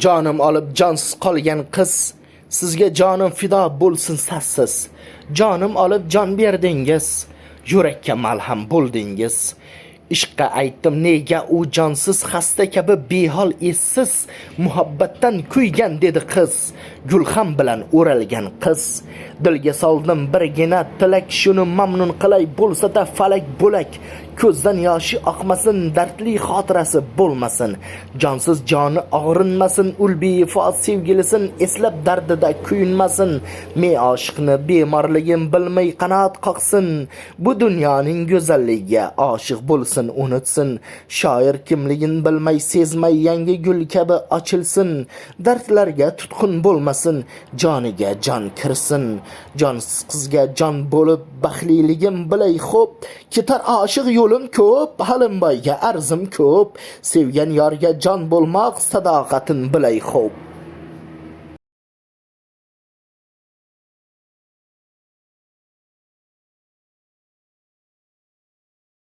Jonim olib jonsiz qolgan qiz, sizga jonim fido bo'lsin sassiz. Jonim olib jon berdingiz, yurakka malham bo'ldingiz. Ishqqa aytdim nega u jonsiz xasta kabi behol essiz, muhabbatdan kuygan dedi qiz, gulxan bilan o'ralgan qiz. Dilga soldim birgina tilak, shuni mamnun qilay bo'lsa-da falak bo'lak. Ko'zdan yoshi oqmasin, dardli xotirasi bo'lmasin. Jonsiz joni og'rinmasin, ulbefo sevgilisin eslab dardida kuyinmasin. Me oshiqni bemorligim bilmay qanot qoqsin. Bu dunyoning go'zalligiga oshiq bo'lsin, unutsin. Shoir kimligin bilmay sezmay yangi gul kabi ochilsin. Dardlarga tutqun bo'lmasin, joniga jon kirsin. Jonsiz qizga jon bo'lib baxtliligim bilay xo'p, ketar oshiq yo'lim ko'p, Halimboyga arzim ko'p. Sevgan yorga jon bo'lmoq sadoqatin bilay xo'p.